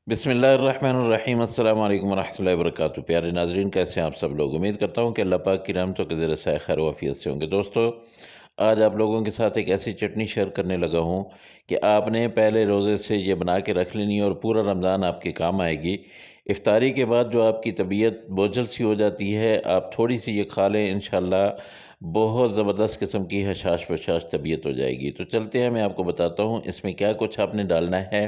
बिस्मिल्लाहिर्रहमानिर्रहीम अस्सलाम वालेकुम रहमतुल्लाहि व बरकातुहू। प्यारे नाज़रीन, कैसे हैं आप सब लोग। उम्मीद करता हूँ कि अल्लाह पाक की रहमतों के ज़रिए से खैर वाफियत से होंगे। दोस्तों, आज आप लोगों के साथ एक ऐसी चटनी शेयर करने लगा हूँ कि आपने पहले रोज़े से ये बना के रख लेनी है और पूरा रमज़ान आपके काम आएगी। इफ्तारी के बाद जो आपकी तबीयत बोझल सी हो जाती है, आप थोड़ी सी ये खा लें, इंशाल्लाह बहुत ज़बरदस्त किस्म की हशाश बशाश तबीयत हो जाएगी। तो चलते हैं, मैं आपको बताता हूँ इसमें क्या कुछ आपने डालना है।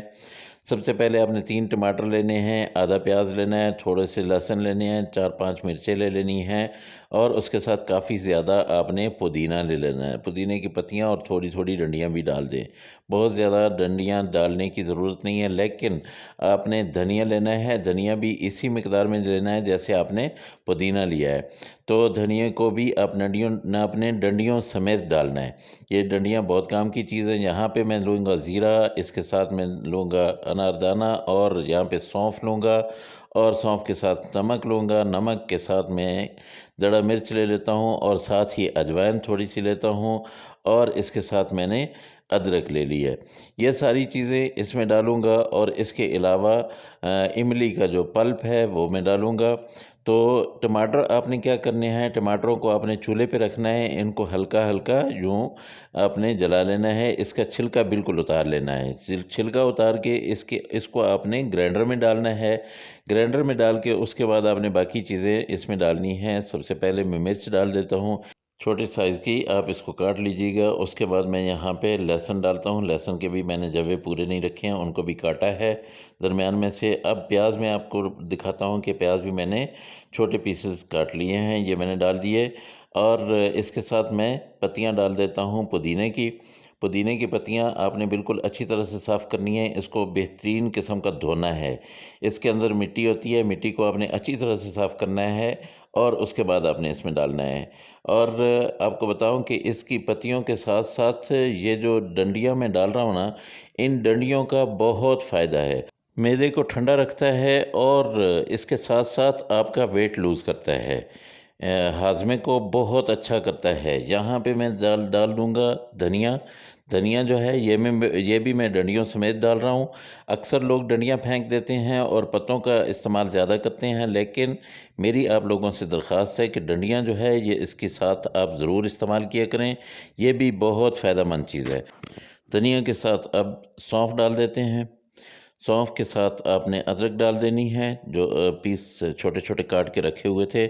सबसे पहले आपने 3 टमाटर लेने हैं, आधा प्याज लेना है, थोड़े से लहसुन लेने हैं, 4-5 मिर्चें ले लेनी हैं और उसके साथ काफ़ी ज़्यादा आपने पुदीना ले लेना है। पुदीने की पत्तियाँ और थोड़ी-थोड़ी डंडियाँ भी डाल दें। बहुत ज़्यादा डंडियाँ डालने की ज़रूरत नहीं है, लेकिन आपने धनिया लेना है, धनिया भी इसी मिकदार में लेना है जैसे आपने पुदीना लिया है। तो धनिया को भी आप अपने डंडियों समेत डालना है। ये डंडियाँ बहुत काम की चीज़ है। यहाँ पे मैं लूँगा ज़ीरा, इसके साथ मैं लूँगा अनारदाना और यहाँ पे सौंफ लूँगा और सौंफ के साथ नमक लूँगा। नमक के साथ मैं दड़ा मिर्च ले लेता हूँ और साथ ही अजवाइन थोड़ी-सी लेता हूँ और इसके साथ मैंने अदरक ले ली है। ये सारी चीज़ें इसमें डालूँगा और इसके अलावा इमली का जो पल्प है वो मैं डालूँगा। तो टमाटर आपने क्या करने हैं, टमाटरों को आपने चूल्हे पे रखना है, इनको हल्का-हल्का यूँ आपने जला लेना है, इसका छिलका बिल्कुल उतार लेना है। छिलका उतार के इसको आपने ग्राइंडर में डालना है। ग्राइंडर में डाल के उसके बाद आपने बाकी चीज़ें इसमें डालनी हैं। सबसे पहले मैं मिर्च डाल देता हूँ, छोटे साइज़ की, आप इसको काट लीजिएगा। उसके बाद मैं यहाँ पे लहसुन डालता हूँ, लहसुन के भी मैंने जवे पूरे नहीं रखे हैं, उनको भी काटा है दरमियान में से। अब प्याज मैं आपको दिखाता हूँ कि प्याज भी मैंने छोटे पीसेस काट लिए हैं, ये मैंने डाल दिए और इसके साथ मैं पत्तियाँ डाल देता हूँ पुदीने की। पुदीने की पत्तियाँ आपने बिल्कुल अच्छी तरह से साफ़ करनी है, इसको बेहतरीन किस्म का धोना है। इसके अंदर मिट्टी होती है, मिट्टी को आपने अच्छी तरह से साफ़ करना है और उसके बाद आपने इसमें डालना है। और आपको बताऊँ कि इसकी पत्तियों के साथ-साथ ये जो डंडियाँ मैं डाल रहा हूँ ना, इन डंडियों का बहुत फ़ायदा है। मैदे को ठंडा रखता है और इसके साथ-साथ आपका वेट लूज़ करता है। हाज़मे को बहुत अच्छा करता है। यहाँ पे मैं डाल डाल दूँगा धनिया। धनिया जो है ये भी मैं डंडियों समेत डाल रहा हूँ। अक्सर लोग डंडियाँ फेंक देते हैं और पत्तों का इस्तेमाल ज़्यादा करते हैं, लेकिन मेरी आप लोगों से दरख़्वास्त है कि डंडियाँ जो है ये इसके साथ आप ज़रूर इस्तेमाल किया करें। ये भी बहुत फ़ायदेमंद चीज़ है। धनिया के साथ अब सौंफ डाल देते हैं। सौंफ के साथ आपने अदरक डाल देनी है, जो पीस छोटे-छोटे काट के रखे हुए थे,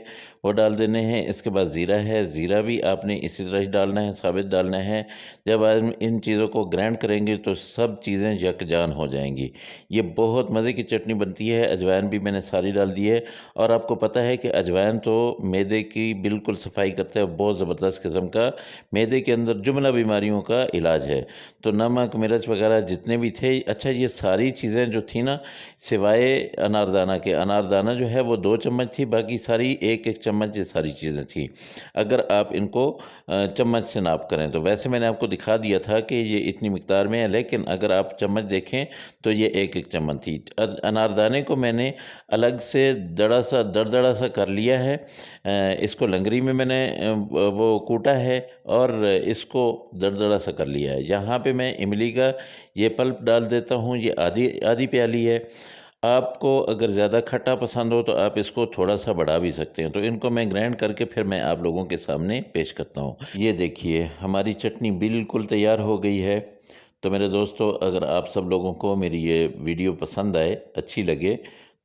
वो डाल देने हैं। इसके बाद ज़ीरा है, ज़ीरा भी आपने इसी तरह ही डालना है, साबित डालना है। जब आप इन चीज़ों को ग्राइंड करेंगे तो सब चीज़ें यकजान हो जाएँगी। ये बहुत मज़े की चटनी बनती है। अजवाइन भी मैंने सारी डाल दी है और आपको पता है कि अजवाइन तो मैदे की बिल्कुल सफाई करता है, बहुत ज़बरदस्त किस्म का मैदे के अंदर जुमला बीमारियों का इलाज है। तो नमक, मिर्च वगैरह जितने भी थे, अच्छा ये सारी चीज़ें जो थी ना, सिवाय अनारदाना के, अनारदाना जो है वो 2 चम्मच थी, बाकी सारी 1-1 चम्मच ये सारी चीज़ें थी। अगर आप इनको चम्मच से नाप करें तो वैसे मैंने आपको दिखा दिया था कि ये इतनी मिकदार में है, लेकिन अगर आप चम्मच देखें तो ये 1-1 चम्मच थी। अनारदाने को मैंने अलग से दरदड़ा सा कर लिया है। इसको लंगरी में मैंने वो कूटा है और इसको दरदड़ा सा कर लिया है। यहाँ पे मैं इमली का ये पल्प डाल देता हूँ, ये आधी आधी प्याली है। आपको अगर ज़्यादा खट्टा पसंद हो तो आप इसको थोड़ा-सा बढ़ा भी सकते हैं। तो इनको मैं ग्राइंड करके फिर मैं आप लोगों के सामने पेश करता हूँ। ये देखिए, हमारी चटनी बिल्कुल तैयार हो गई है। तो मेरे दोस्तों, अगर आप सब लोगों को मेरी ये वीडियो पसंद आए, अच्छी लगे,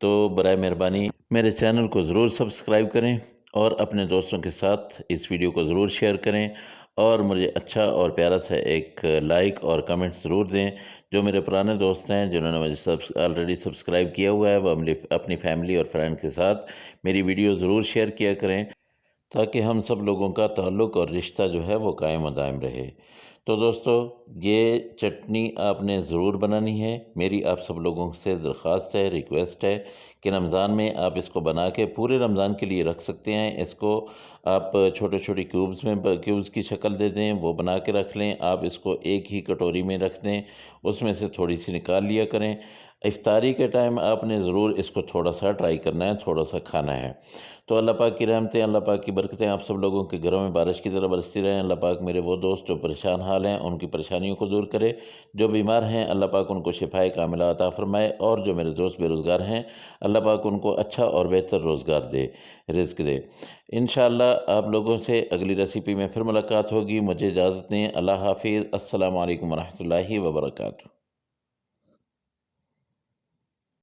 तो बराए मेहरबानी मेरे चैनल को ज़रूर सब्सक्राइब करें और अपने दोस्तों के साथ इस वीडियो को ज़रूर शेयर करें और मुझे अच्छा और प्यारा सा एक लाइक और कमेंट ज़रूर दें। जो मेरे पुराने दोस्त हैं जिन्होंने मुझे ऑलरेडी सब्सक्राइब किया हुआ है, वो अपनी फैमिली और फ्रेंड के साथ मेरी वीडियो ज़रूर शेयर किया करें, ताकि हम सब लोगों का ताल्लुक़ और रिश्ता जो है वो कायम और दायम रहे। तो दोस्तों, ये चटनी आपने ज़रूर बनानी है। मेरी आप सब लोगों से दरख्वास्त है, रिक्वेस्ट है कि रमज़ान में आप इसको बना के पूरे रमज़ान के लिए रख सकते हैं। इसको आप छोटे-छोटे क्यूब्स की शक्ल दे दें, वो बना के रख लें। आप इसको एक ही कटोरी में रख दें, उसमें से थोड़ी-सी निकाल लिया करें। इफ्तारी के टाइम आपने ज़रूर इसको थोड़ा-सा ट्राई करना है, थोड़ा-सा खाना है। तो अल्लाह पाक की रहमतें, अल्लाह पाक की बरकतें आप सब लोगों के घरों में बारिश की तरह बरसती रहें। अल्लाह पाक मेरे वो दोस्त जो परेशान हाल हैं, उनकी परेशानियों को दूर करे। जो बीमार हैं, अल्लाह पाक उनको शिफ़ाए कामिला अता फ़रमाए, और जो मेरे दोस्त बेरोज़गार हैं, अल्लाह पाक उनको अच्छा और बेहतर रोज़गार दे, रिज़्क दे। इंशाअल्लाह आप लोगों से अगली रेसिपी में फिर मुलाकात होगी। मुझे इजाज़त दें। अल्लाह हाफ़िज़। अस्सलामु अलैकुम व रहमतुल्लाहि व बरकातुहू।